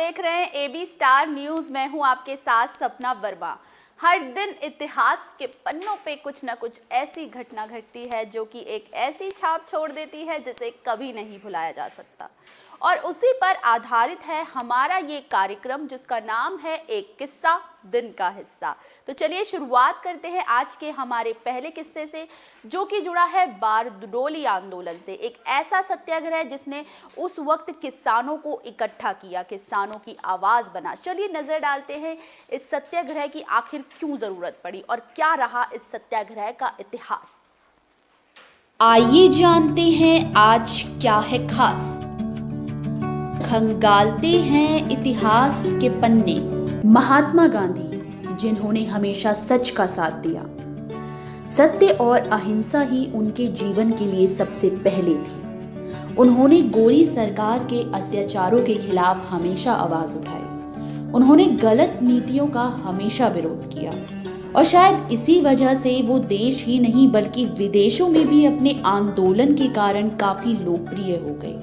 देख रहे हैं एबी स्टार न्यूज। मैं हूं आपके साथ सपना वर्मा। हर दिन इतिहास के पन्नों पे कुछ न कुछ ऐसी घटना घटती है जो कि एक ऐसी छाप छोड़ देती है जिसे कभी नहीं भुलाया जा सकता, और उसी पर आधारित है हमारा ये कार्यक्रम जिसका नाम है एक किस्सा दिन का हिस्सा। तो चलिए शुरुआत करते हैं आज के हमारे पहले किस्से से, जो कि जुड़ा है बारडोली आंदोलन से। एक ऐसा सत्याग्रह जिसने उस वक्त किसानों को इकट्ठा किया, किसानों की आवाज बना। चलिए नजर डालते हैं इस सत्याग्रह की आखिर क्यों जरूरत पड़ी और क्या रहा इस सत्याग्रह का इतिहास। आइए जानते हैं आज क्या है खास। खंगालते हैं इतिहास के पन्ने। महात्मा गांधी, जिन्होंने हमेशा सच का साथ दिया। सत्य और अहिंसा ही उनके जीवन के लिए सबसे पहले थी। उन्होंने गोरी सरकार के अत्याचारों के खिलाफ हमेशा आवाज उठाई। उन्होंने गलत नीतियों का हमेशा विरोध किया और शायद इसी वजह से वो देश ही नहीं बल्कि विदेशों में भी अपने आंदोलन के कारण काफी लोकप्रिय हो गए।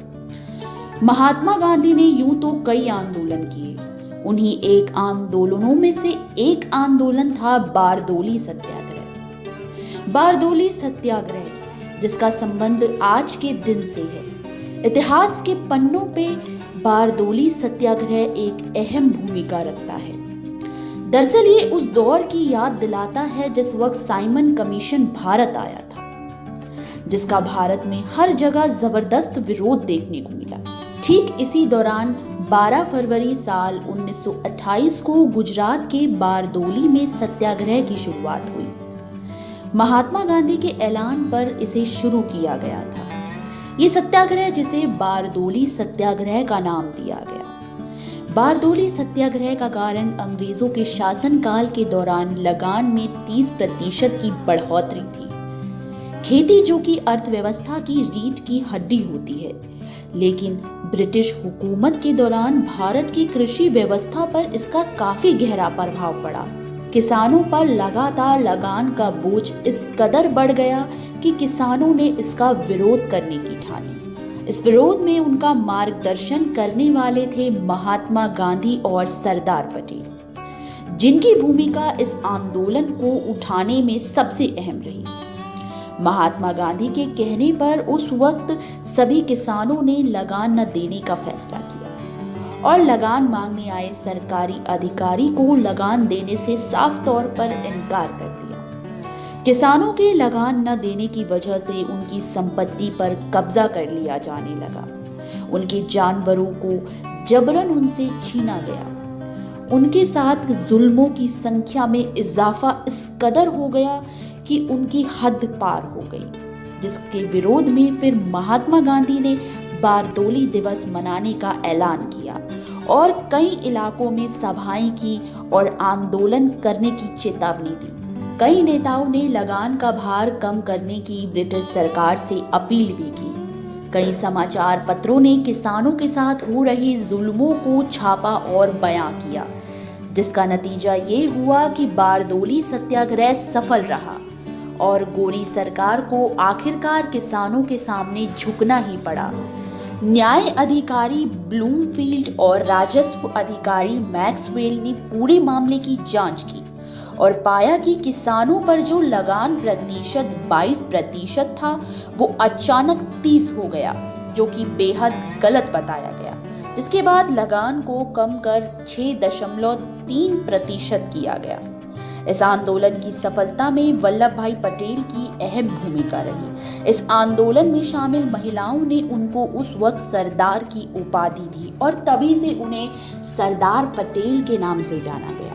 महात्मा गांधी ने यूं तो कई आंदोलन किए, उन्हीं एक आंदोलनों में से एक आंदोलन था बारडोली सत्याग्रह। बारडोली सत्याग्रह जिसका संबंध आज के दिन से है। इतिहास के पन्नों पे बारडोली सत्याग्रह एक अहम भूमिका रखता है। दरअसल ये उस दौर की याद दिलाता है जिस वक्त साइमन कमीशन भारत आया था, जिसका भारत में हर जगह जबरदस्त विरोध देखने को मिला। ठीक इसी दौरान 12 फरवरी साल 1928 को गुजरात के बारडोली में सत्याग्रह की शुरुआत हुई। महात्मा गांधी के ऐलान पर इसे शुरू किया गया था। ये सत्याग्रह जिसे बारडोली सत्याग्रह का नाम दिया गया। बारडोली सत्याग्रह का कारण अंग्रेजों के शासनकाल के दौरान लगान में 30% की बढ़ोतरी थी। खेती जो कि अर्थव्यवस्था की रीढ़ की हड्डी होती है, लेकिन ब्रिटिश हुकूमत के दौरान भारत की कृषि व्यवस्था पर इसका काफी गहरा प्रभाव पड़ा। किसानों पर लगातार लगान का बोझ इस कदर बढ़ गया कि किसानों ने इसका विरोध करने की ठानी। इस विरोध में उनका मार्गदर्शन करने वाले थे महात्मा गांधी और सरदार पटेल, जिनकी भूमिका इस आंदोलन को उठाने में सबसे अहम रही। महात्मा गांधी के कहने पर उस वक्त सभी किसानों ने लगान न देने का फैसला किया और लगान मांगने आए सरकारी अधिकारी को लगान देने से साफ तौर पर इनकार कर दिया। किसानों के लगान न देने की वजह से उनकी संपत्ति पर कब्जा कर लिया जाने लगा। उनके जानवरों को जबरन उनसे छीना गया। उनके साथ जुल्मों की संख्या में इजाफा इस कदर हो गया कि उनकी हद पार हो गई, जिसके विरोध में फिर महात्मा गांधी ने बारडोली दिवस मनाने का ऐलान किया और कई इलाकों में सभाएं की और आंदोलन करने की चेतावनी दी। कई नेताओं ने लगान का भार कम करने की ब्रिटिश सरकार से अपील भी की। कई समाचार पत्रों ने किसानों के साथ हो रहे जुल्मों को छापा और बयां किया, जिसका नतीजा ये हुआ कि बारडोली सत्याग्रह सफल रहा और गोरी सरकार को आखिरकार किसानों के सामने झुकना ही पड़ा। न्याय अधिकारी ब्लूमफील्ड और राजस्व अधिकारी मैक्सवेल ने पूरे मामले की जांच की और पाया कि किसानों पर जो लगान प्रतिशत 22% था वो अचानक 30 हो गया, जो कि बेहद गलत बताया गया। जिसके बाद लगान को कम कर 6.3% किया गया। इस आंदोलन की सफलता में वल्लभ भाई पटेल की अहम भूमिका रही। इस आंदोलन में शामिल महिलाओं ने उनको उस वक्त सरदार की उपाधि दी और तभी से उन्हें सरदार पटेल के नाम से जाना गया।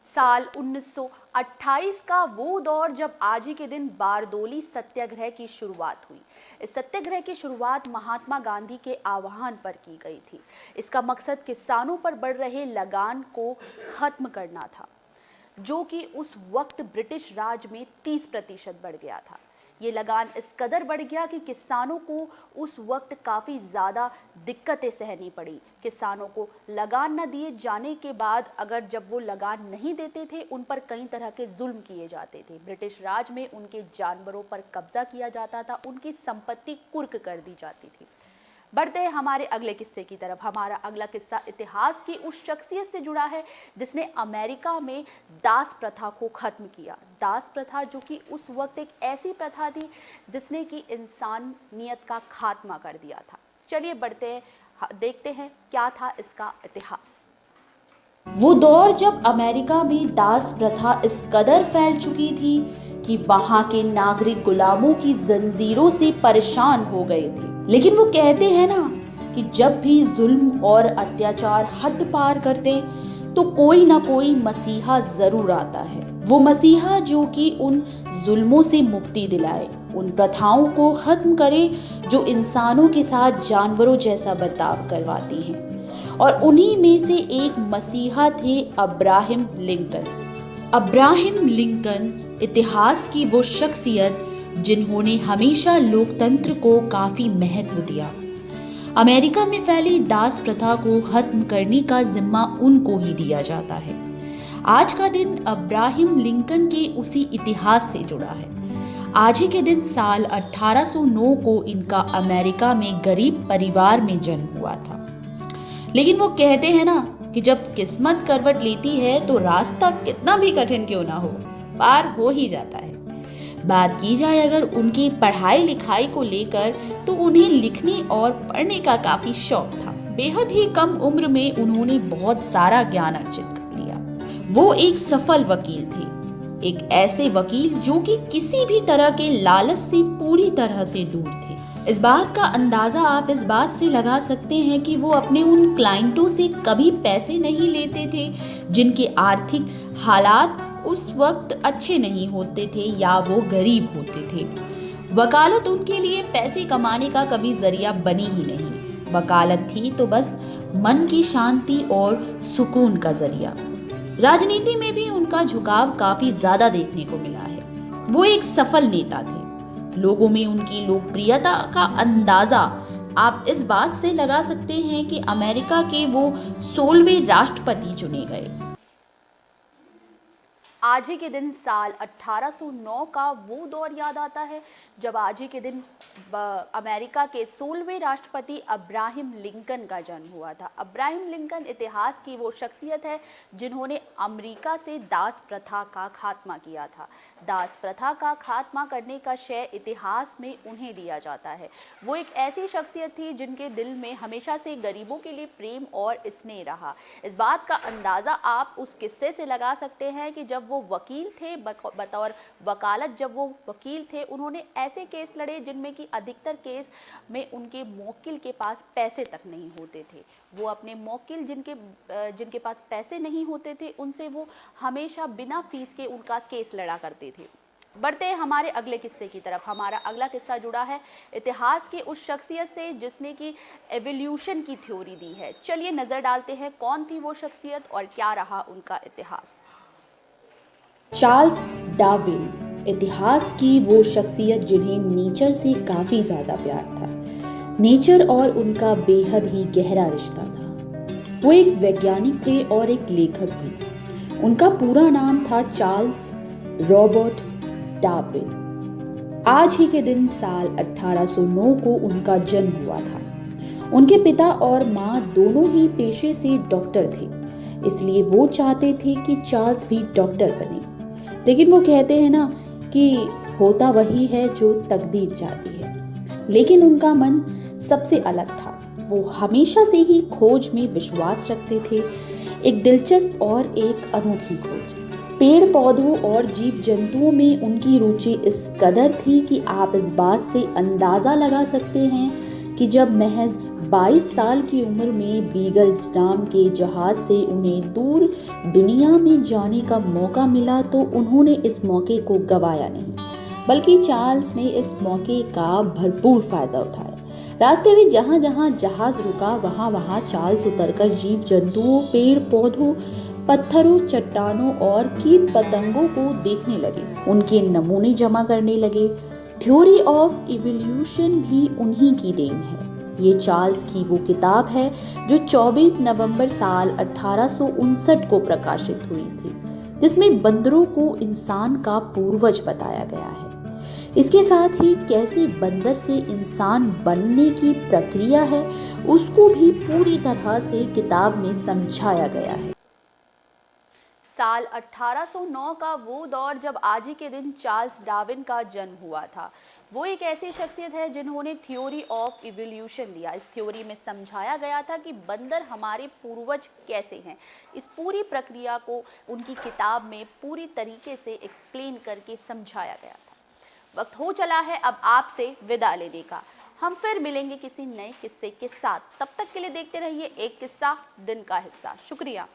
साल 1928 का वो दौर जब आज ही के दिन बारडोली सत्याग्रह की शुरुआत हुई। इस सत्याग्रह की शुरुआत महात्मा गांधी के आह्वान पर की गई थी। इसका मकसद किसानों पर बढ़ रहे लगान को खत्म करना था, जो कि उस वक्त ब्रिटिश राज में 30% बढ़ गया था। ये लगान इस कदर बढ़ गया कि किसानों को उस वक्त काफ़ी ज़्यादा दिक्कतें सहनी पड़ी। किसानों को लगान न दिए जाने के बाद अगर जब वो लगान नहीं देते थे, उन पर कई तरह के जुल्म किए जाते थे। ब्रिटिश राज में उनके जानवरों पर कब्जा किया जाता था, उनकी संपत्ति कुर्क कर दी जाती थी। बढ़ते हैं हमारे अगले किस्से की तरफ। हमारा अगला किस्सा इतिहास की उस शख्सियत से जुड़ा है जिसने अमेरिका में दास प्रथा को खत्म किया। दास प्रथा जो कि उस वक्त एक ऐसी प्रथा थी जिसने कि इंसानियत का खात्मा कर दिया था। चलिए बढ़ते हैं, देखते हैं क्या था इसका इतिहास। वो दौर जब अमेरिका में दास प्रथा इस कदर फैल चुकी थी कि वहां के नागरिक गुलामों की जंजीरों से परेशान हो गए थे। लेकिन वो कहते हैं ना कि जब भी जुल्म और अत्याचार हद पार करते तो कोई ना कोई मसीहा जरूर आता है। वो मसीहा जो कि उन जुल्मों से मुक्ति दिलाए, उन प्रथाओं को खत्म करे जो इंसानों के साथ जानवरों जैसा बर्ताव करवाती हैं। और उन्हीं में से एक मसीहा थे अब्राहम लिंकन। अब्राहम लिंकन इतिहास की वो शख्सियत जिन्होंने हमेशा लोकतंत्र को काफी महत्व दिया। अमेरिका में फैली दास प्रथा को खत्म करने का जिम्मा उनको ही दिया जाता है। आज का दिन अब्राहम लिंकन के उसी इतिहास से जुड़ा है। आज ही के दिन साल 1809 को इनका अमेरिका में गरीब परिवार में जन्म हुआ था। लेकिन वो कहते हैं ना कि जब किस्मत करवट लेती है तो रास्ता कितना भी कठिन क्यों ना हो, पार हो ही जाता है। बात की जाए अगर उनकी पढ़ाई लिखाई को लेकर तो उन्हें लिखने और पढ़ने का काफी शौक था। बेहद ही कम उम्र में उन्होंने बहुत सारा ज्ञान अर्जित कर लिया। वो एक सफल वकील थे, एक ऐसे वकील जो कि किसी भी तरह के लालच से पूरी तरह से दूर थे। इस बात का अंदाजा आप इस बात से लगा सकते हैं कि वो अपने उन क्लाइंटों से कभी पैसे नहीं लेते थे जिनके आर्थिक हालात उस वक्त अच्छे नहीं होते थे या वो गरीब होते थे। वकालत उनके लिए पैसे कमाने का कभी जरिया बनी ही नहीं। वकालत थी तो बस मन की शांति और सुकून का जरिया। राजनीति में भी उनका झुकाव काफी ज्यादा देखने को मिला है। वो एक सफल नेता थे। लोगों में उनकी लोकप्रियता का अंदाजा आप इस बात से लगा सकते हैं कि अमेरिका के वो 16वें राष्ट्रपति चुने गए। आज ही के दिन साल 1809 का वो दौर याद आता है जब आज ही के दिन अमेरिका के 16वें राष्ट्रपति अब्राहम लिंकन का जन्म हुआ था। अब्राहम लिंकन इतिहास की वो शख्सियत है जिन्होंने अमेरिका से दास प्रथा का खात्मा किया था। दास प्रथा का खात्मा करने का श्रेय इतिहास में उन्हें दिया जाता है। वो एक ऐसी शख्सियत थी जिनके दिल में हमेशा से गरीबों के लिए प्रेम और स्नेह रहा। इस बात का अंदाज़ा आप उस किस्से से लगा सकते हैं कि जब वो वकील थे, बतौर वकालत जब वो वकील थे, उन्होंने ऐसे केस लड़े जिनमें कि अधिकतर केस में उनके मौकिल के पास पैसे तक नहीं होते थे। वो अपने मौकिल जिनके पास पैसे नहीं होते थे उनसे वो हमेशा बिना फीस के उनका केस लड़ा करते थे। बढ़ते हैं हमारे अगले किस्से की तरफ। हमारा अगला किस्सा जुड़ा है इतिहास की उस शख्सियत से जिसने कि एवोल्यूशन की थ्योरी दी है। चलिए नजर डालते हैं कौन थी वो शख्सियत और क्या रहा उनका इतिहास। चार्ल्स डार्विन इतिहास की वो शख्सियत जिन्हें नेचर से काफी ज्यादा प्यार था। नेचर और उनका बेहद ही गहरा रिश्ता था। वो एक वैज्ञानिक थे और एक लेखक भी। उनका पूरा नाम था चार्ल्स रॉबर्ट डार्विन। आज ही के दिन साल 1809 को उनका जन्म हुआ था। उनके पिता और माँ दोनों ही पेशे से डॉक्टर थे, इसलिए वो चाहते थे कि चार्ल्स भी डॉक्टर बने। लेकिन वो कहते हैं ना कि होता वही है जो तकदीर चाहती है। लेकिन उनका मन सबसे अलग था। वो हमेशा से ही खोज में विश्वास रखते थे, एक दिलचस्प और एक अनोखी खोज। पेड़ पौधों और जीव जंतुओं में उनकी रुचि इस कदर थी कि आप इस बात से अंदाजा लगा सकते हैं कि जब महज 22 साल की उम्र में बीगल नाम के जहाज से उन्हें दूर दुनिया में जाने का मौका मिला तो उन्होंने इस मौके को गंवाया नहीं, बल्कि चार्ल्स ने इस मौके का भरपूर फायदा उठाया। रास्ते में जहां जहां जहाज रुका वहां वहां चार्ल्स उतरकर जीव जंतुओं, पेड़ पौधों, पत्थरों, चट्टानों और कीट पतंगों को देखने लगे, उनके नमूने जमा करने लगे। थ्योरी ऑफ इवोल्यूशन भी उन्हीं की देन है। ये चार्ल्स की वो किताब है जो 24 नवंबर साल 1859 को प्रकाशित हुई थी, जिसमें बंदरों को इंसान का पूर्वज बताया गया है। इसके साथ ही कैसे बंदर से इंसान बनने की प्रक्रिया है उसको भी पूरी तरह से किताब में समझाया गया है। साल 1809 का वो दौर जब आज ही के दिन चार्ल्स डार्विन का जन्म हुआ था। वो एक ऐसी शख्सियत है जिन्होंने थ्योरी ऑफ इवोल्यूशन दिया। इस थ्योरी में समझाया गया था कि बंदर हमारे पूर्वज कैसे हैं। इस पूरी प्रक्रिया को उनकी किताब में पूरी तरीके से एक्सप्लेन करके समझाया गया था। वक्त हो चला है अब आपसे विदा लेने का। हम फिर मिलेंगे किसी नए किस्से के साथ। तब तक के लिए देखते रहिए एक किस्सा दिन का हिस्सा। शुक्रिया।